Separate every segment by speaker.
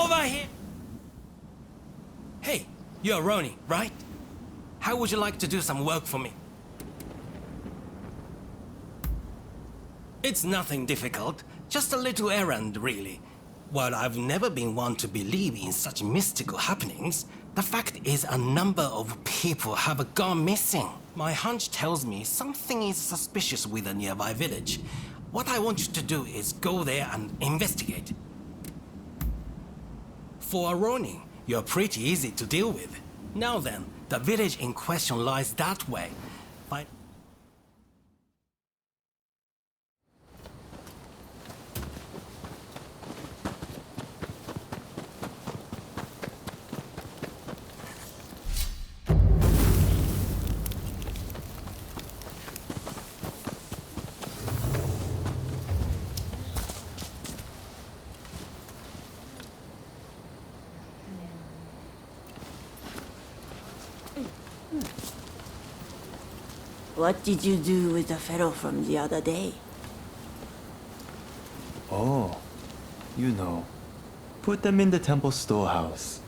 Speaker 1: over here! Hey, you're Ronin, right? How would you like to do some work for me? It's nothing difficult, just a little errand, really. While I've never been one to believe in such mystical happenings, the fact is a number of people have gone missing. My hunch tells me something is suspicious with a nearby village. What I want you to do is go there and investigate. For a Ronin, you're pretty easy to deal with. Now then, the village in question lies that way. Find
Speaker 2: What did you do with the fellow from the other day?
Speaker 3: Oh, you know. Put them in the temple storehouse.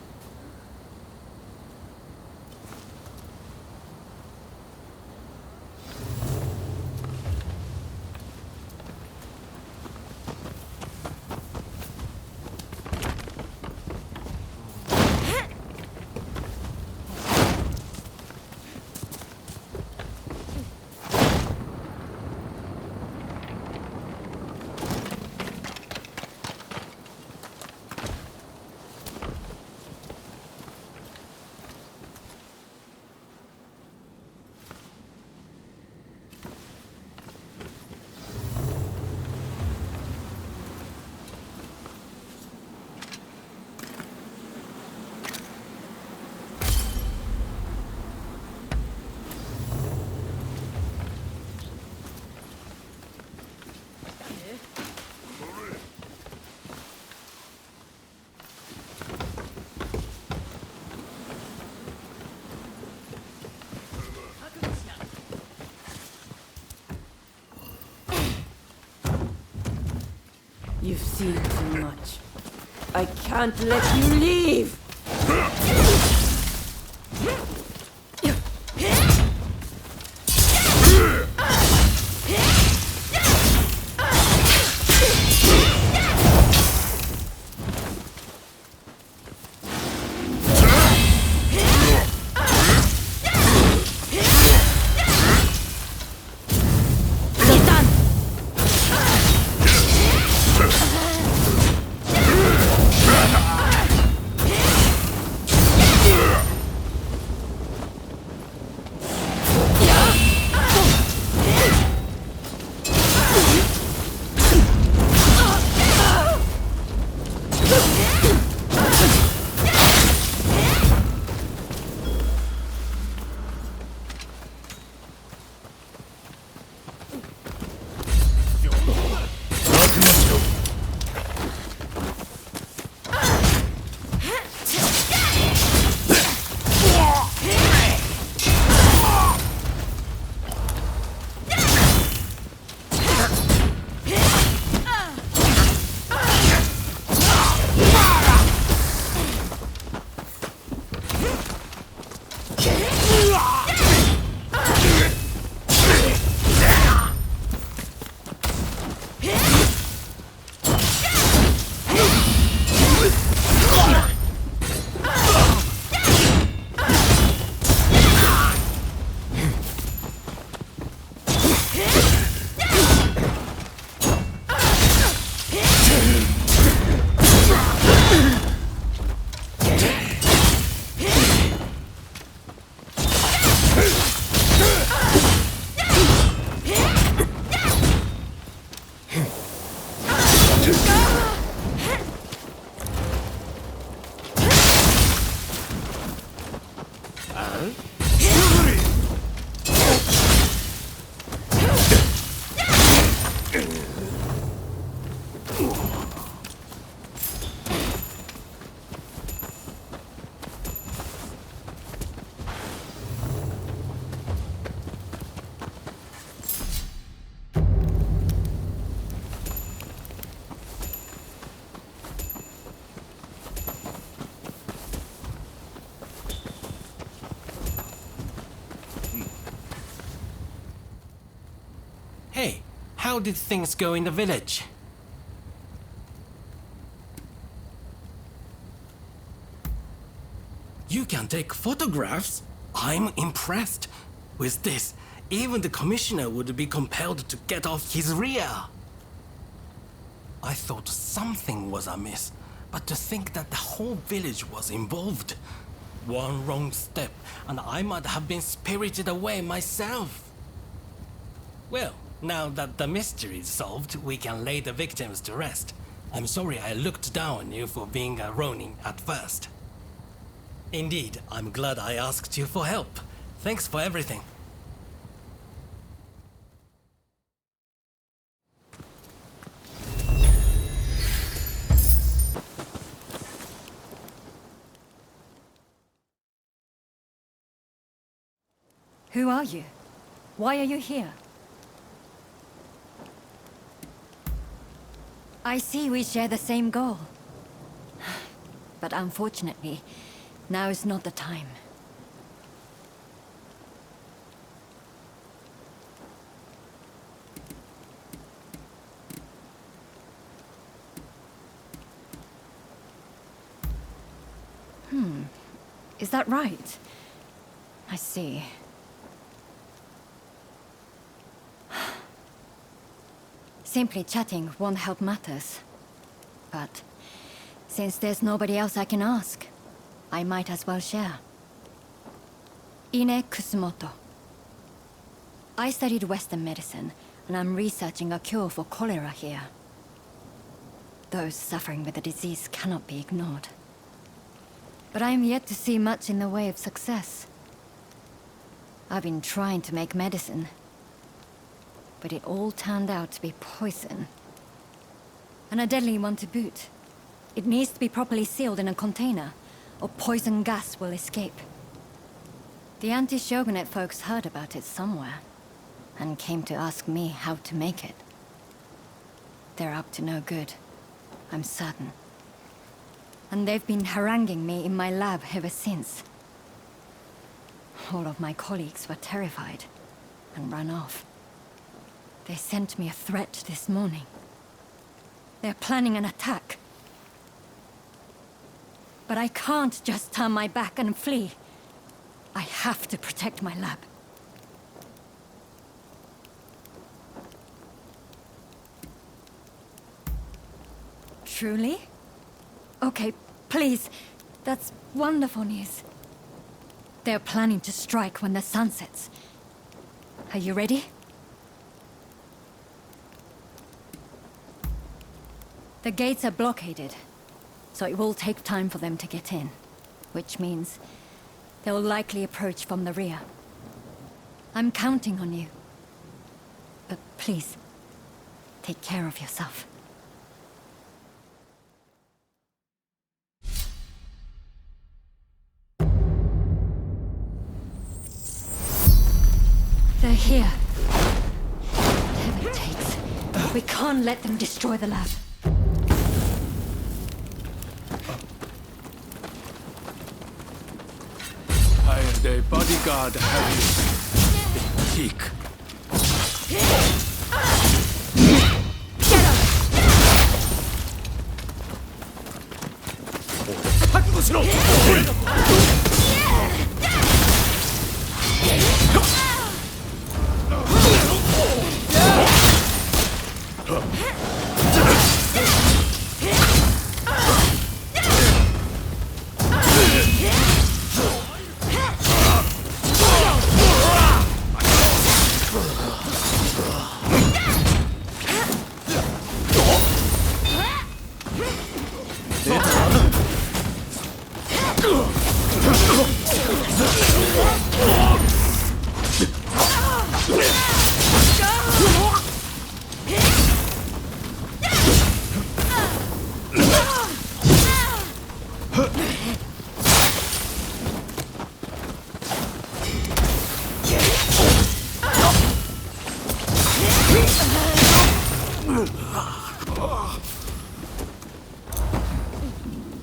Speaker 2: You've seen too much. I can't let you leave!
Speaker 1: how did things go in the village? You can take photographs? I'm impressed. With this, even the commissioner would be compelled to get off his rear. I thought something was amiss, but to think that the whole village was involved. One wrong step, and I might have been spirited away myself. Well, now that the mystery is solved, we can lay the victims to rest. I'm sorry I looked down on you for being a Ronin at first. Indeed, I'm glad I asked you for help. Thanks for everything.
Speaker 4: Who are you? Why are you here? I see we share the same goal. But unfortunately, now is not the time. Is that right? I see. Simply chatting won't help matters. But since there's nobody else I can ask, I might as well share. Ine Kusumoto. I studied Western medicine, and I'm researching a cure for cholera here. Those suffering with the disease cannot be ignored. But I am yet to see much in the way of success. I've been trying to make medicine, but it all turned out to be poison. And a deadly one to boot. It needs to be properly sealed in a container, or poison gas will escape. The anti-shogunate folks heard about it somewhere, and came to ask me how to make it. They're up to no good, I'm certain. And they've been haranguing me in my lab ever since. All of my colleagues were terrified, and ran off. They sent me a threat this morning. They're planning an attack. But I can't just turn my back and flee. I have to protect my lab. Truly? Okay, please. That's wonderful news. They're planning to strike when the sun sets. Are you ready? The gates are blockaded, so it will take time for them to get in. Which means they'll likely approach from the rear. I'm counting on you. But please, take care of yourself. They're here. Whatever it takes. We can't let them destroy the lab.
Speaker 5: I and a bodyguard have you. Peak.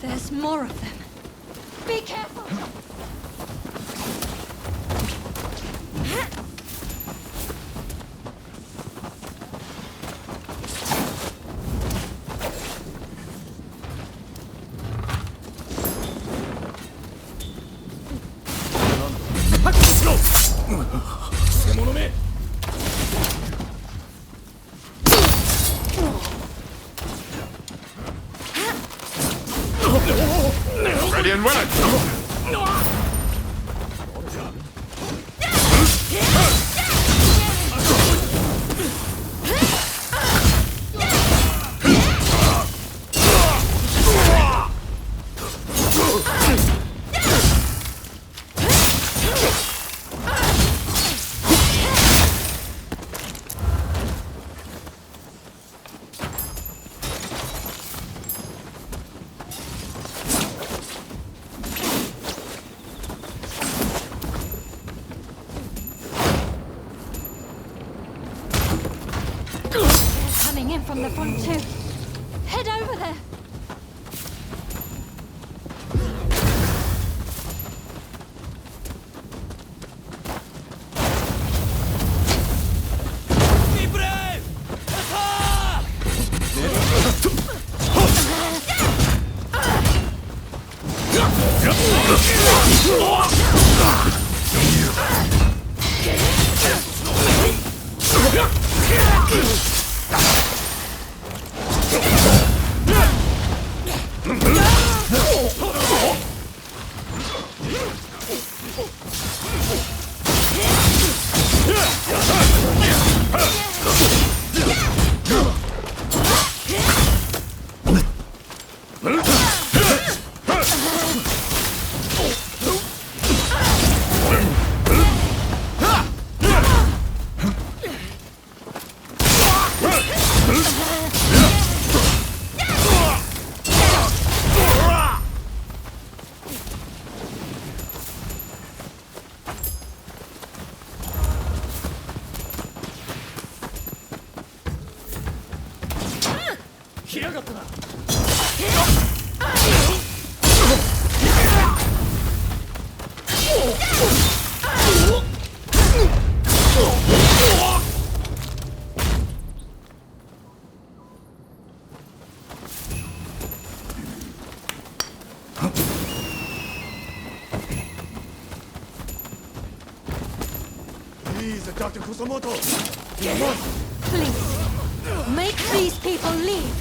Speaker 4: There's more of them. Be careful!
Speaker 5: Ready and willing!
Speaker 4: Coming in from the front too. Head over there.
Speaker 1: Be brave!
Speaker 6: Please, Dr. Kusamoto, you must.
Speaker 4: Please, make these people leave.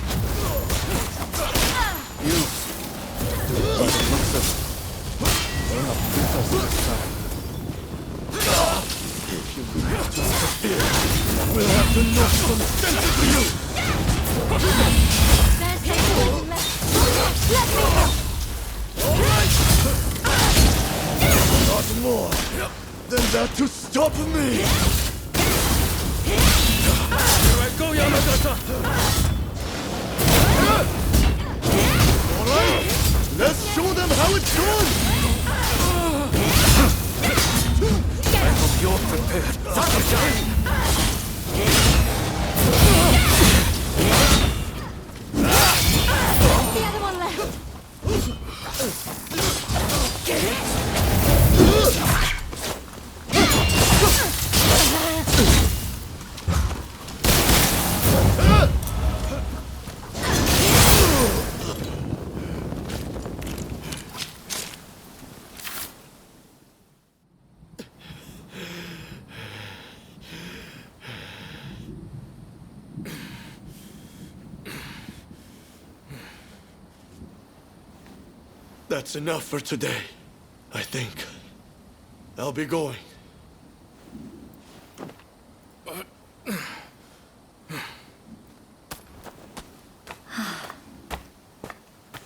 Speaker 6: We'll have to knock some sense into you!
Speaker 4: There's nothing left. Let me help.
Speaker 6: Not more than that to stop me!
Speaker 5: Here I go, Yamagata!
Speaker 6: Alright, let's show them how it's done!
Speaker 5: I hope you're prepared. Saki-chan!
Speaker 4: The other one left.
Speaker 6: That's enough for today, I think. I'll be going.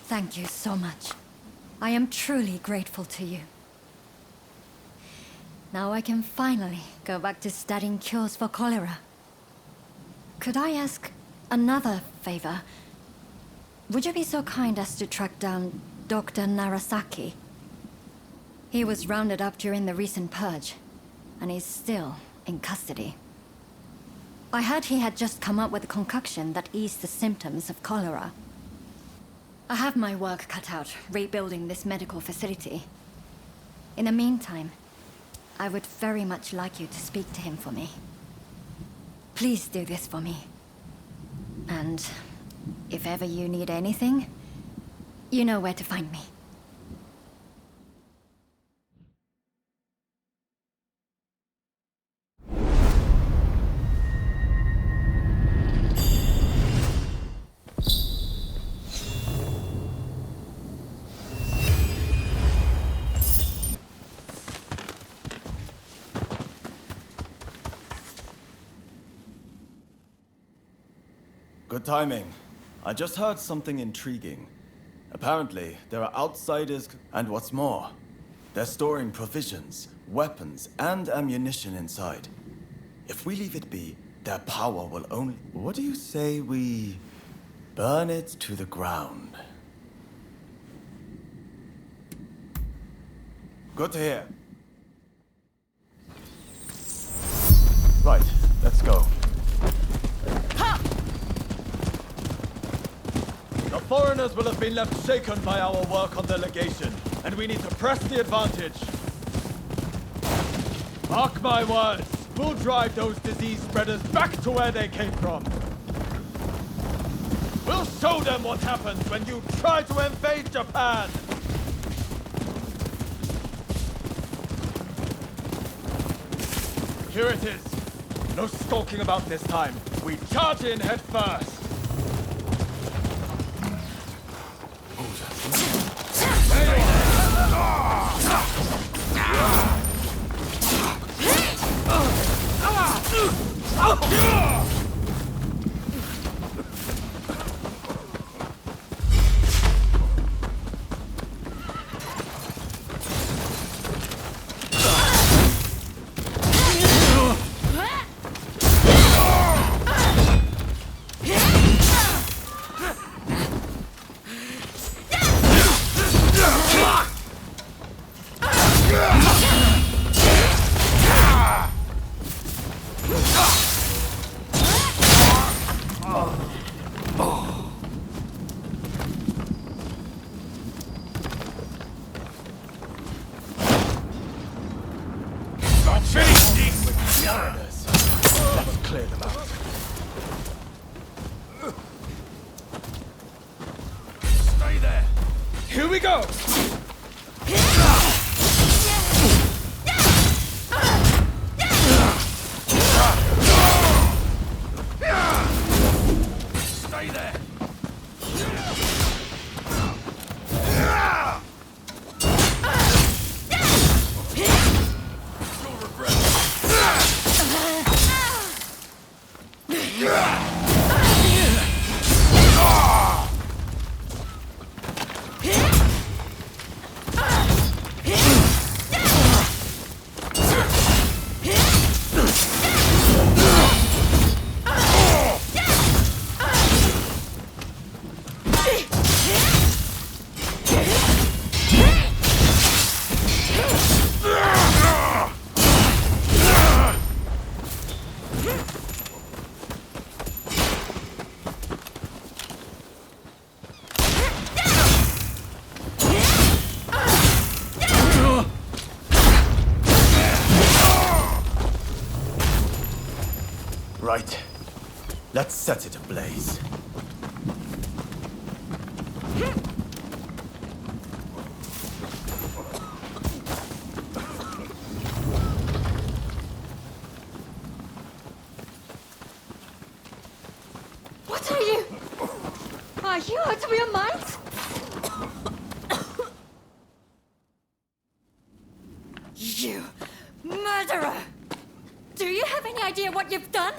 Speaker 4: Thank you so much. I am truly grateful to you. Now I can finally go back to studying cures for cholera. Could I ask another favor? Would you be so kind as to track down Dr. Narasaki? He was rounded up during the recent purge, and is still in custody. I heard he had just come up with a concoction that eased the symptoms of cholera. I have my work cut out rebuilding this medical facility. In the meantime, I would very much like you to speak to him for me. Please do this for me. And if ever you need anything, you know where to find me.
Speaker 3: Good timing. I just heard something intriguing. Apparently, there are outsiders, and what's more, they're storing provisions, weapons, and ammunition inside. If we leave it be, their power will only... What do you say we burn it to the ground? Good to hear. Right, let's go. The foreigners will have been left shaken by our work on the legation, and we need to press the advantage. Mark my words, we'll drive those disease spreaders back to where they came from. We'll show them what happens when you try to invade Japan! Here it is. No skulking about this time. We charge in head first. Let's clear them out. Stay there. Here we go. Stay there. Right. Let's set it ablaze.
Speaker 4: What are you? Are you out of your minds? You murderer! Do you have any idea what you've done?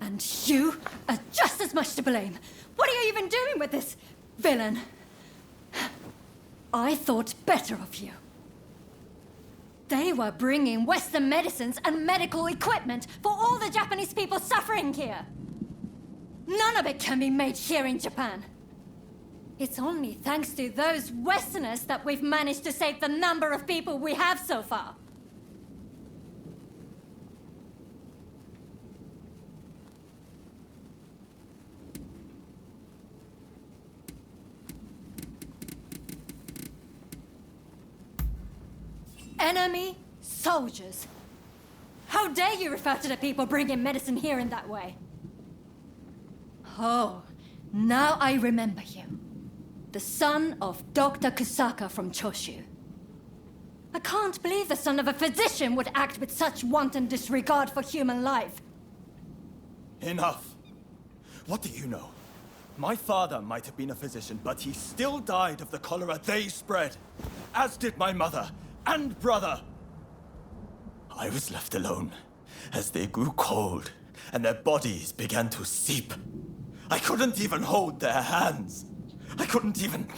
Speaker 4: And you are just as much to blame. What are you even doing with this villain? I thought better of you. They were bringing Western medicines and medical equipment for all the Japanese people suffering here. None of it can be made here in Japan. It's only thanks to those Westerners that we've managed to save the number of people we have so far. Enemy soldiers. How dare you refer to the people bringing medicine here in that way? Oh, now I remember you. The son of Dr. Kusaka from Choshu. I can't believe the son of a physician would act with such wanton disregard for human life.
Speaker 3: Enough. What do you know? My father might have been a physician, but he still died of the cholera they spread. As did my mother and brother. I was left alone as they grew cold and their bodies began to seep. I couldn't even hold their hands. I couldn't even...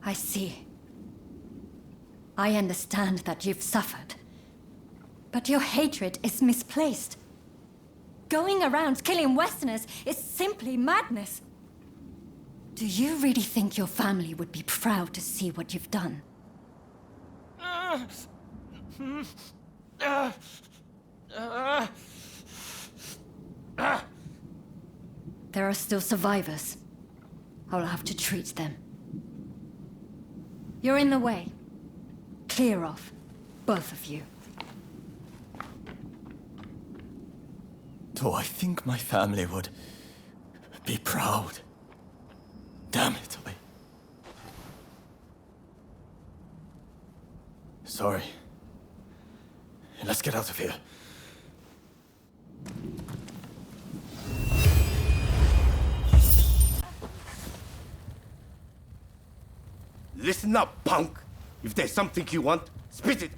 Speaker 4: I see. I understand that you've suffered. But your hatred is misplaced. Going around killing Westerners is simply madness. Do you really think your family would be proud to see what you've done? There are still survivors. I'll have to treat them. You're in the way. Clear off, both of you.
Speaker 3: Do I think my family would be proud? Damn it, Sorry. Let's get out of here.
Speaker 7: Listen up, punk! If there's something you want, spit it!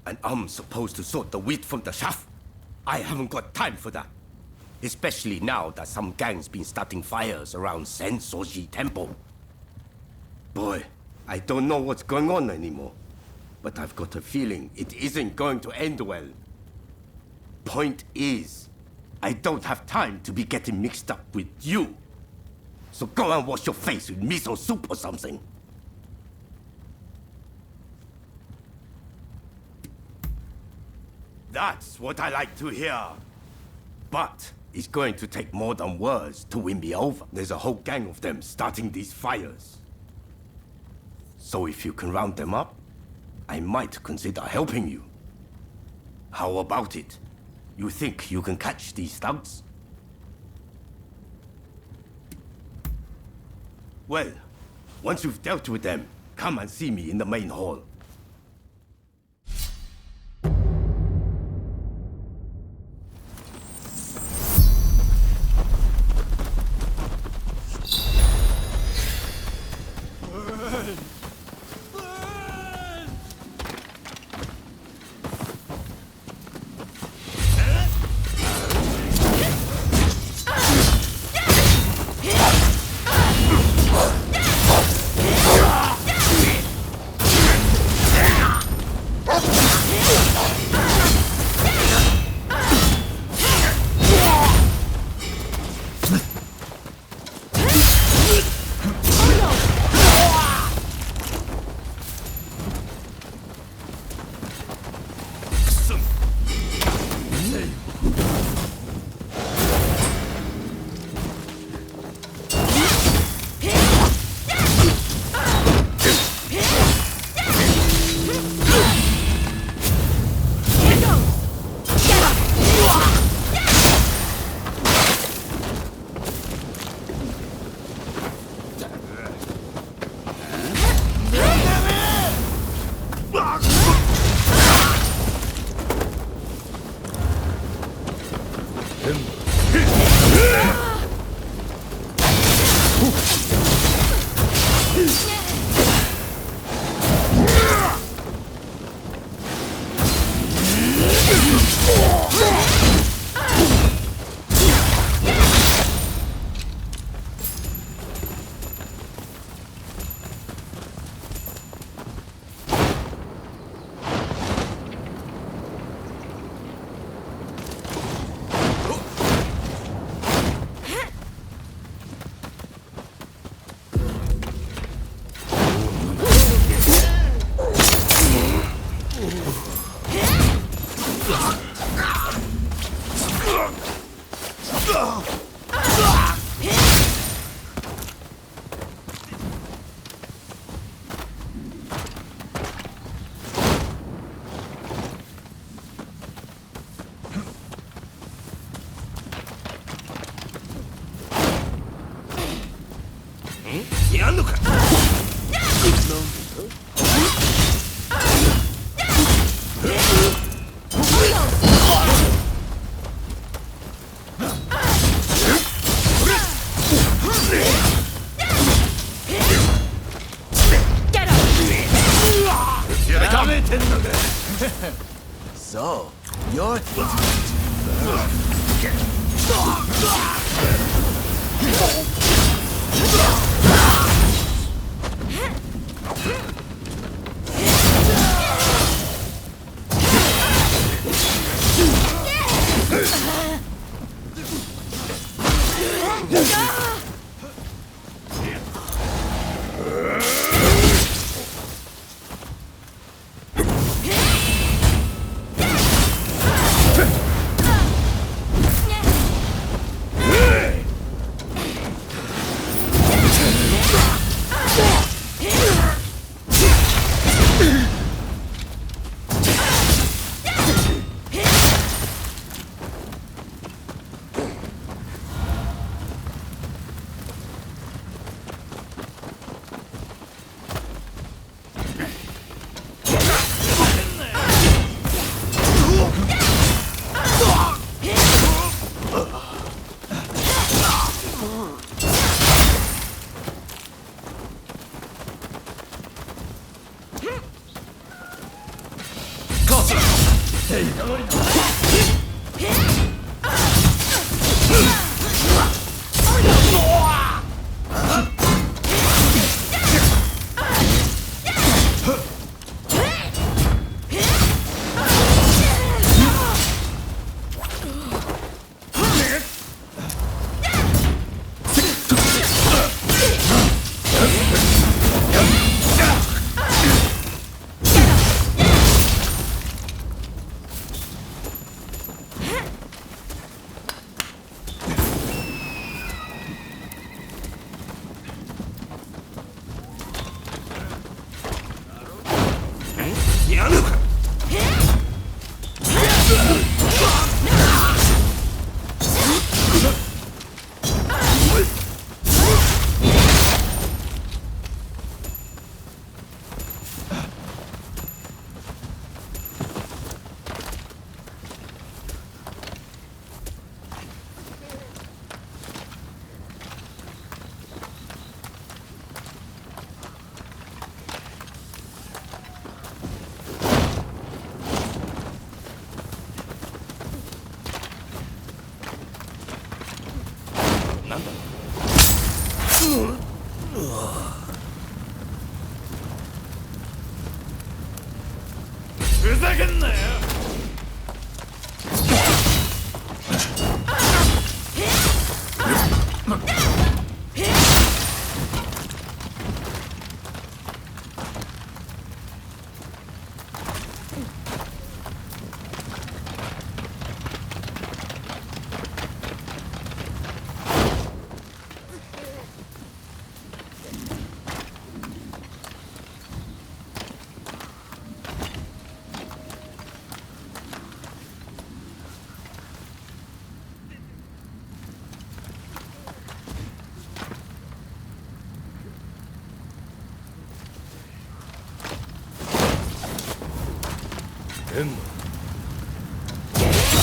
Speaker 7: And I'm supposed to sort the wheat from the chaff? I haven't got time for that. Especially now that some gang's been starting fires around Sensoji Temple. Boy, I don't know what's going on anymore. But I've got a feeling it isn't going to end well. Point is, I don't have time to be getting mixed up with you. So go and wash your face with miso soup or something. That's what I like to hear. But it's going to take more than words to win me over. There's a whole gang of them starting these fires. So if you can round them up, I might consider helping you. How about it? You think you can catch these thugs? Well, once you've dealt with them, come and see me in the main hall.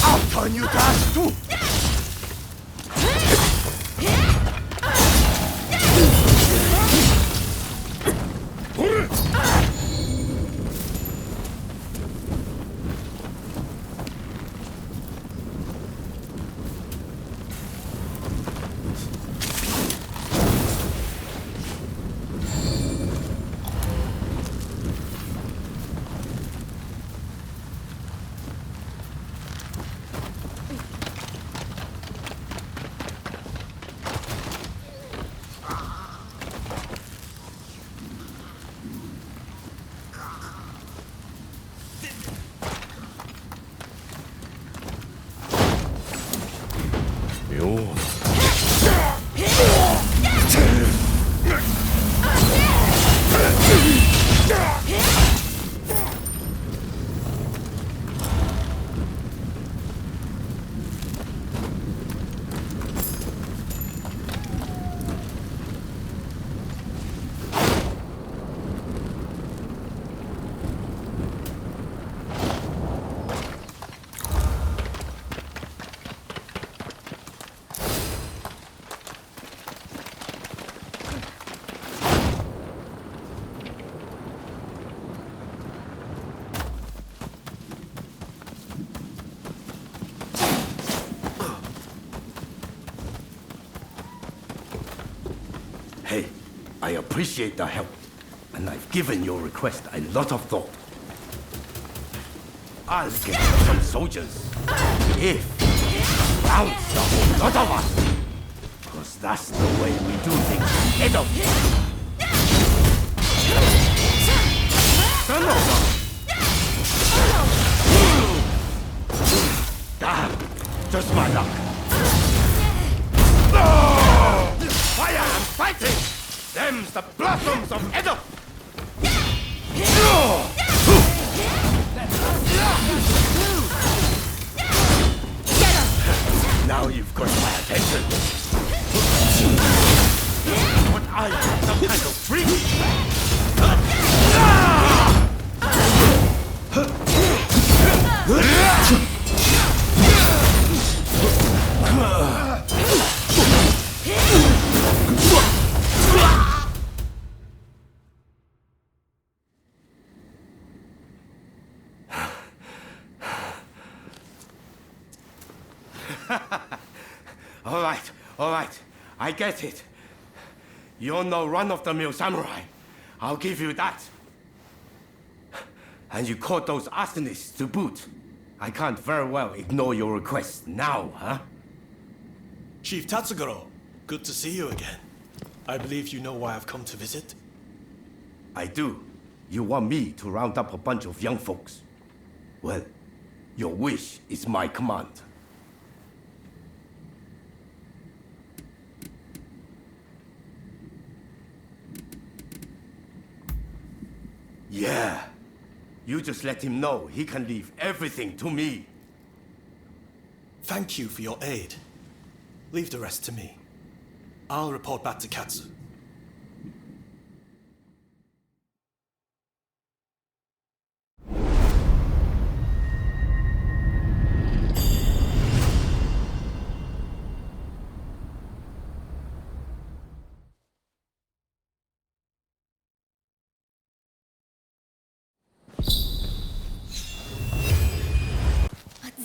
Speaker 6: I'll turn you guys too!
Speaker 7: Hey, I appreciate the help, and I've given your request a lot of thought. I'll get you some soldiers. If rounds a whole lot of us. 'cause that's the way we do things. Edo! Damn! Just my luck. Fire and fighting! Them's the blossoms of Edo! Now you've got my attention. What are you, some kind of freak? All right. I get it. You're no run-of-the-mill samurai. I'll give you that. And you caught those arsonists to boot. I can't very well ignore your request now, huh?
Speaker 6: Chief Tatsugoro, good to see you again. I believe you know why I've come to visit.
Speaker 7: I do. You want me to round up a bunch of young folks? Well, your wish is my command. Yeah. You just let him know he can leave everything to me.
Speaker 6: Thank you for your aid. Leave the rest to me. I'll report back to Katsu.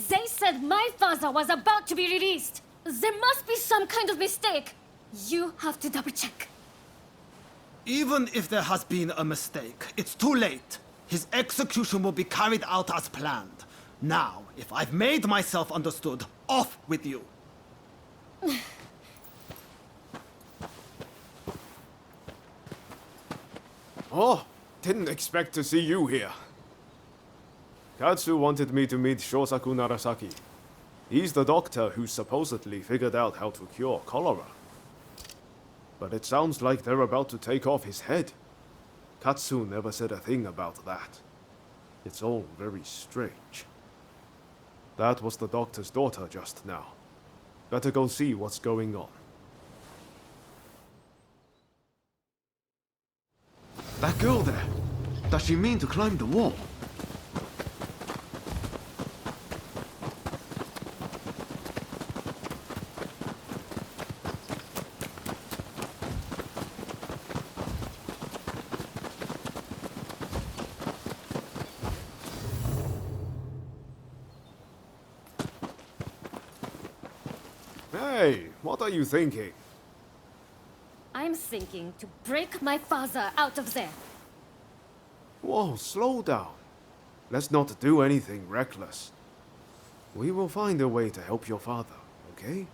Speaker 8: They said my father was about to be released. There must be some kind of mistake. You have to double check.
Speaker 9: Even if there has been a mistake, it's too late. His execution will be carried out as planned. Now, if I've made myself understood, off with you.
Speaker 10: Oh, didn't expect to see you here. Katsu wanted me to meet Shosaku Narasaki. He's the doctor who supposedly figured out how to cure cholera. But it sounds like they're about to take off his head. Katsu never said a thing about that. It's all very strange. That was the doctor's daughter just now. Better go see what's going on.
Speaker 11: That girl there, does she mean to climb the wall?
Speaker 10: Hey, what are you thinking?
Speaker 8: I'm thinking to break my father out of there.
Speaker 10: Whoa, slow down. Let's not do anything reckless. We will find a way to help your father, okay?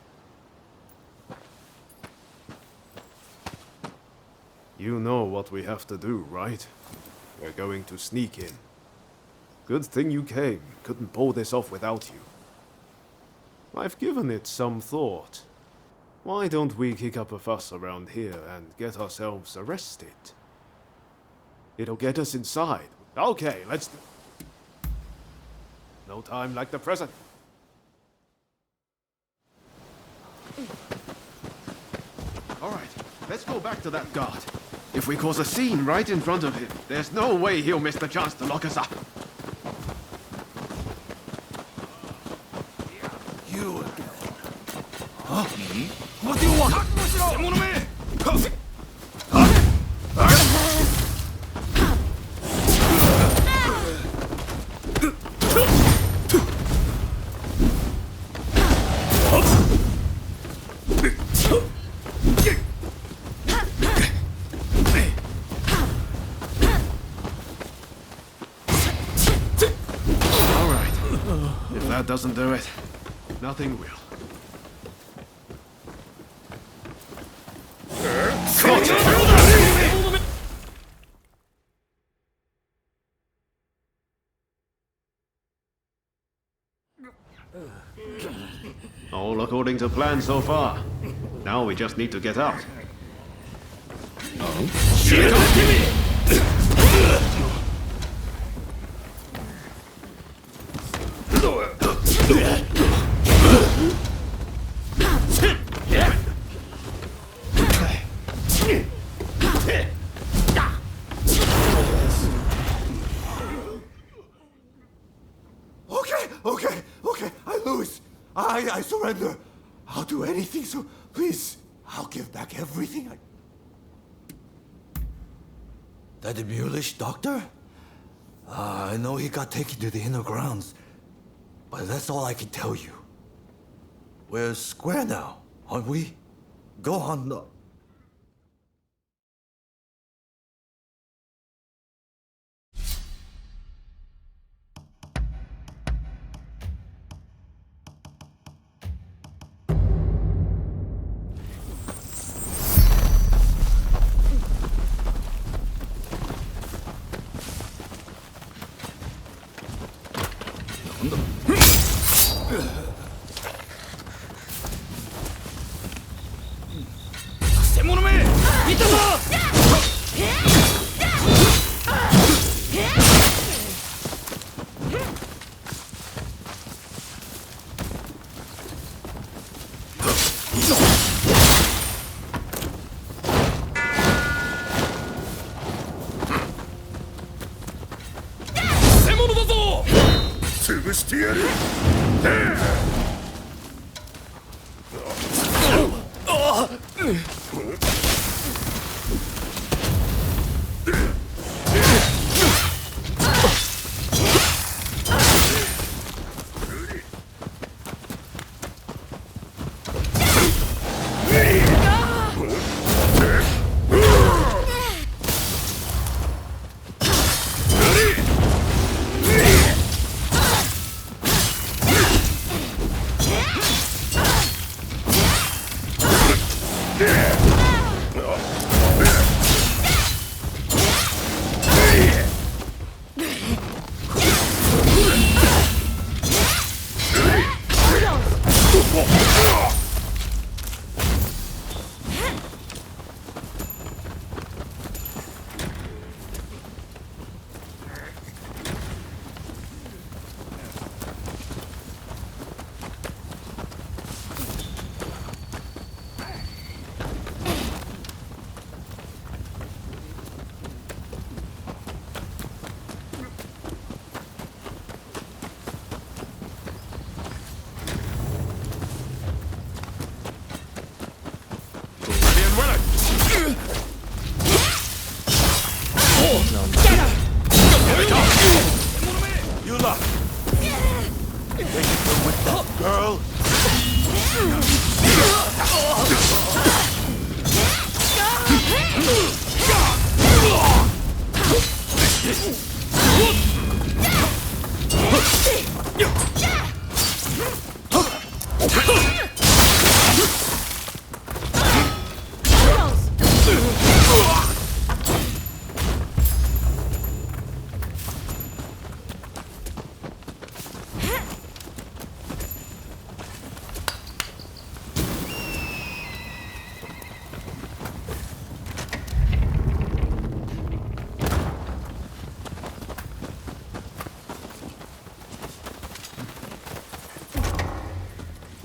Speaker 10: You know what we have to do, right? We're going to sneak in. Good thing you came. Couldn't pull this off without you. I've given it some thought. Why don't we kick up a fuss around here and get ourselves arrested? It'll get us inside. Okay, let's... No time like the present.
Speaker 11: All right, let's go back to that guard. If we cause a scene right in front of him, there's no way he'll miss the chance to lock us up.
Speaker 9: You again. Huh? What do you want?
Speaker 11: All right. If that doesn't do it, nothing will. according to plan so far. Now we just need to get out.
Speaker 12: Okay, I lose. I surrender. I'll do anything, so please, I'll give back everything I... That the Mulish doctor? I know he got taken to the inner grounds, but that's all I can tell you. We're square now, aren't we? Go on.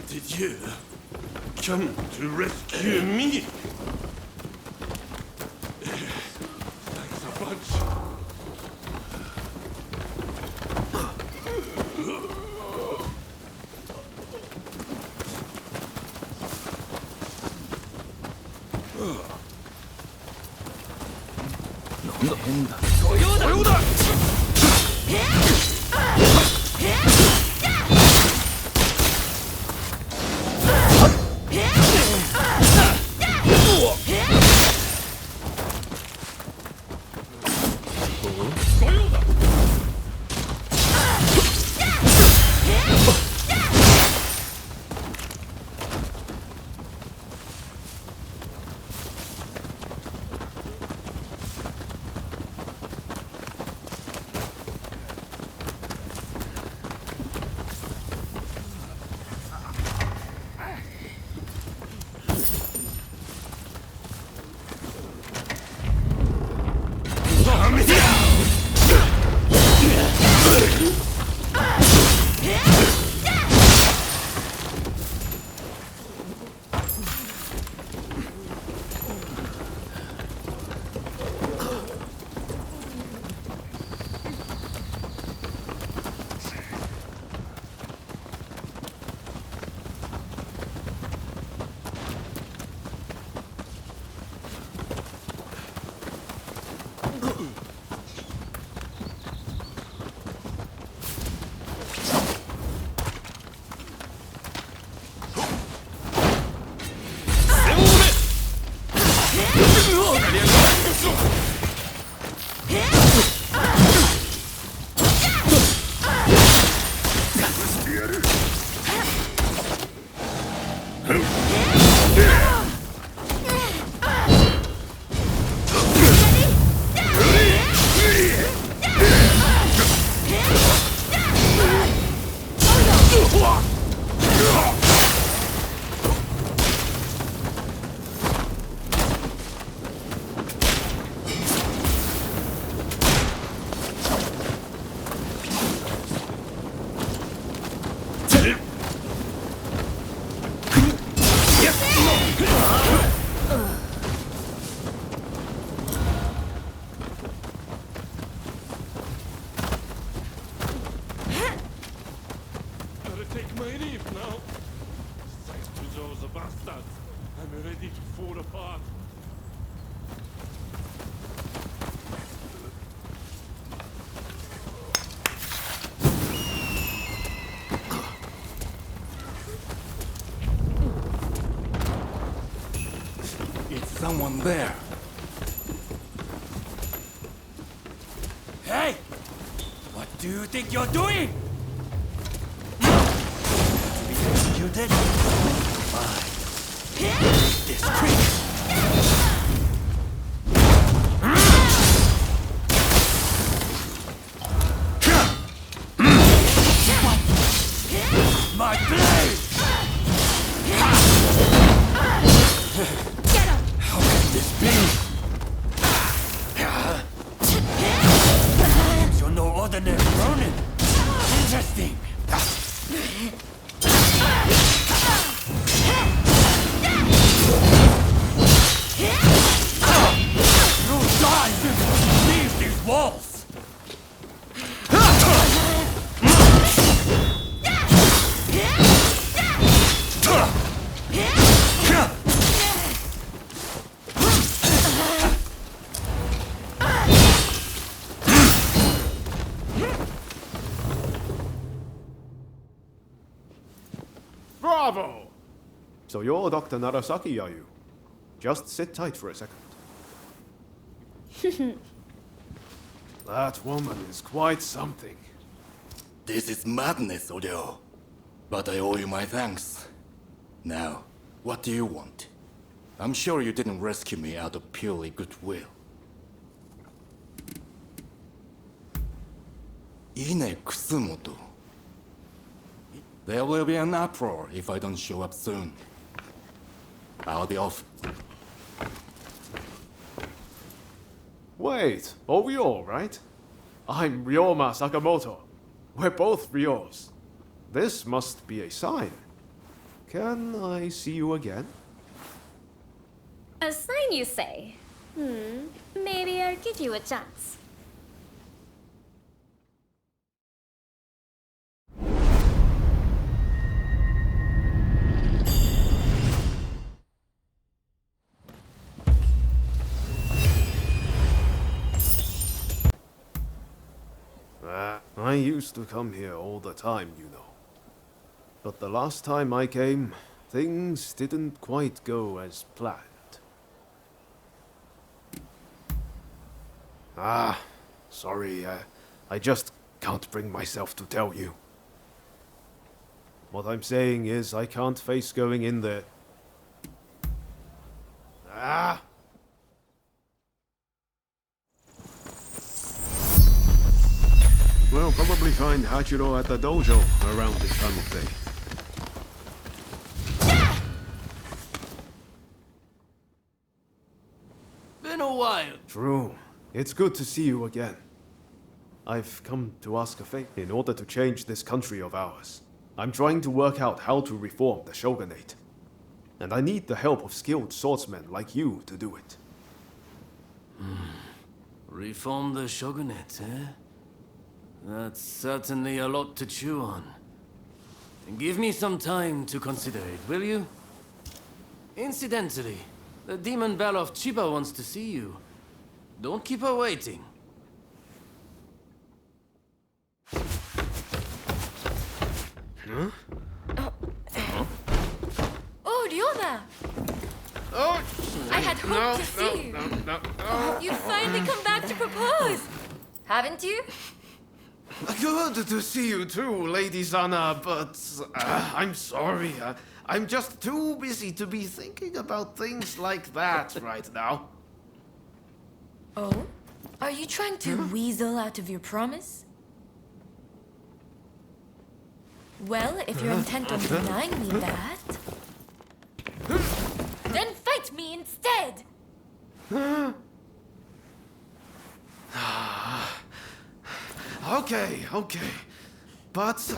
Speaker 13: Did you come to rescue me? Thanks a bunch. Gotta take my leave now. Thanks to those bastards, I'm ready to fall apart.
Speaker 5: It's someone there. Hey! What do you think you're doing? To be executed? Fine. This trick. My blade! How can this be? You're no ordinary Ronin. Interesting. You'll die before you leave these walls.
Speaker 10: Bravo! So you're Dr. Narasaki, are you? Just sit tight for a second. That woman is quite something.
Speaker 5: This is madness, Odeo. But I owe you my thanks. Now, what do you want? I'm sure you didn't rescue me out of purely goodwill. Ine Kusumoto. There will be an uproar if I don't show up soon. I'll be off.
Speaker 10: Wait, are we all right? I'm Ryoma Sakamoto. We're both Ryos. This must be a sign. Can I see you again?
Speaker 8: A sign, you say? Maybe I'll give you a chance.
Speaker 10: I used to come here all the time, you know. But the last time I came, things didn't quite go as planned. Sorry, I just can't bring myself to tell you. What I'm saying is, I can't face going in there.
Speaker 11: We'll probably find Hachiro at the dojo around this time of day.
Speaker 1: Been a while.
Speaker 10: True. It's good to see you again. I've come to ask a favor. In order to change this country of ours, I'm trying to work out how to reform the shogunate. And I need the help of skilled swordsmen like you to do it.
Speaker 14: Reform the shogunate, eh? That's certainly a lot to chew on. Give me some time to consider it, will you? Incidentally, the demon belle of Chiba wants to see you. Don't keep her waiting.
Speaker 8: Oh, Ryoma!
Speaker 11: Oh!
Speaker 8: I had hoped to see you. You've finally come back to propose, haven't you?
Speaker 11: Good to see you too, Lady Sana, but I'm sorry. I'm just too busy to be thinking about things like that right now.
Speaker 15: Oh? Are you trying to weasel out of your promise? Well, if you're intent on denying me that, then fight me instead!
Speaker 11: Okay. But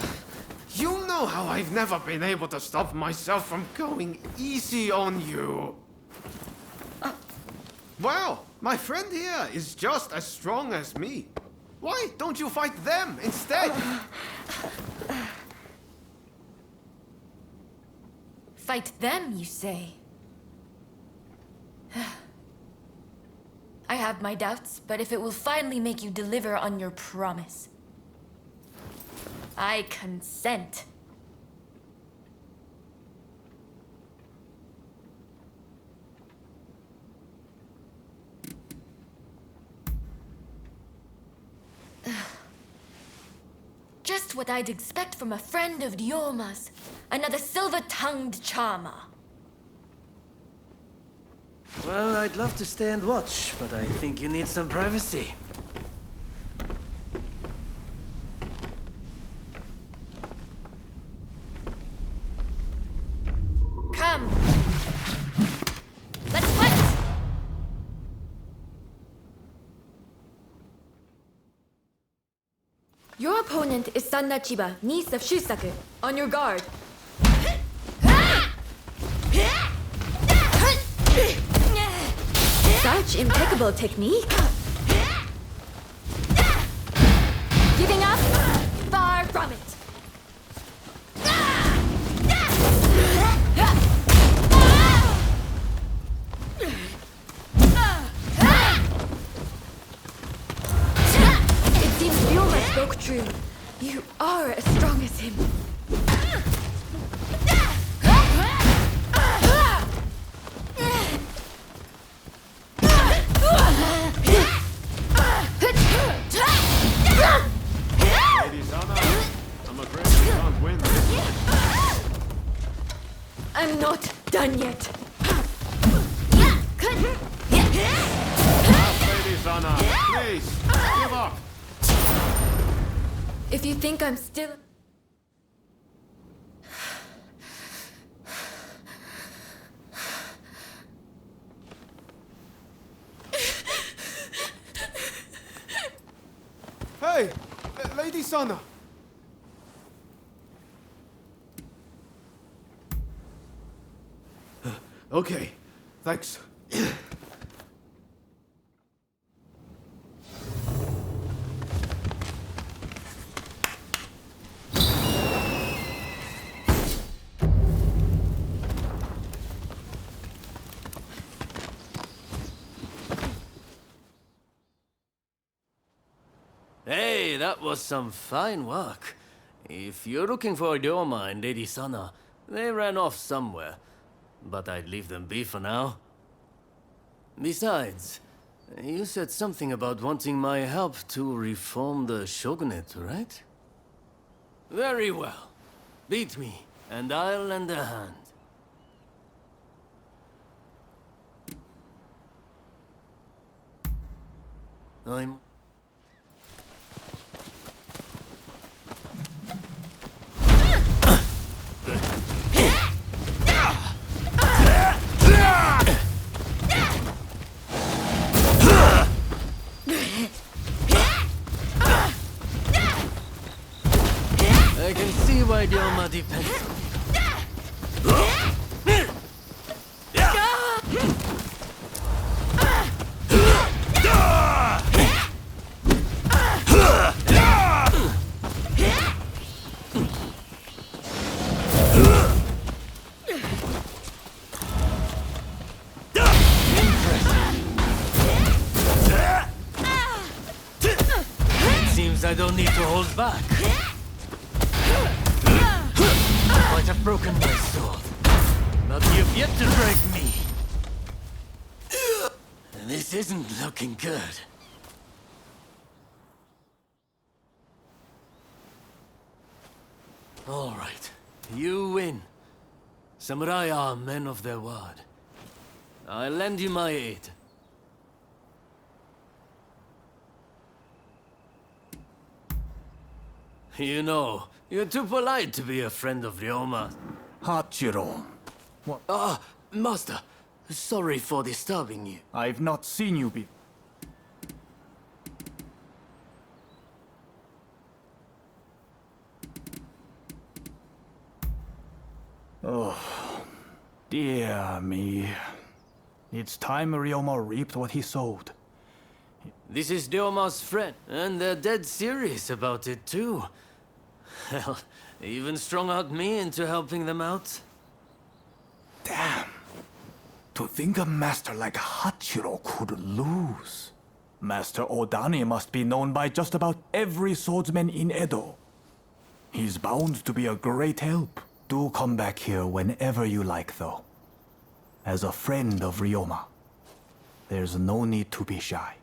Speaker 11: you know how I've never been able to stop myself from going easy on you. Well, my friend here is just as strong as me. Why don't you fight them instead?
Speaker 15: Fight them, you say? I have my doubts, but if it will finally make you deliver on your promise, I consent. Just what I'd expect from a friend of Dioma's. Another silver-tongued charmer.
Speaker 14: Well, I'd love to stay and watch, but I think you need some privacy.
Speaker 15: Come. Let's fight! Your opponent is Sanna Chiba, niece of Shusaku. On your guard. Such impeccable technique. Giving up? Far from it. It seems Ryoma spoke true. You are as strong as him.
Speaker 11: Lady Sana, I'm afraid we can't win this one.
Speaker 15: I'm not done yet.
Speaker 11: Lady Sana, please, give up.
Speaker 15: If you think I'm still...
Speaker 10: Hey! Lady Sana! Okay, thanks.
Speaker 14: Hey, that was some fine work. If you're looking for Ryoma and Lady Sana, they ran off somewhere. But I'd leave them be for now. Besides, you said something about wanting my help to reform the shogunate, right? Very well. Beat me, and I'll lend a hand. I'm... I can see why Ryoma depends on Seems I don't need to hold back. I might have broken my sword, but you've yet to break me. This isn't looking good. All right, you win. Samurai are men of their word. I'll lend you my aid. You know, you're too polite to be a friend of Ryoma.
Speaker 16: Hachiro. What?
Speaker 14: Ah, Master. Sorry for disturbing you.
Speaker 16: I've not seen you before. Oh, dear me. It's time Ryoma reaped what he sowed.
Speaker 14: This is Ryoma's friend, and they're dead serious about it too. Hell, they even strung out me into helping them out.
Speaker 16: Damn. To think a master like Hachiro could lose. Master Odani must be known by just about every swordsman in Edo. He's bound to be a great help. Do come back here whenever you like, though. As a friend of Ryoma, there's no need to be shy.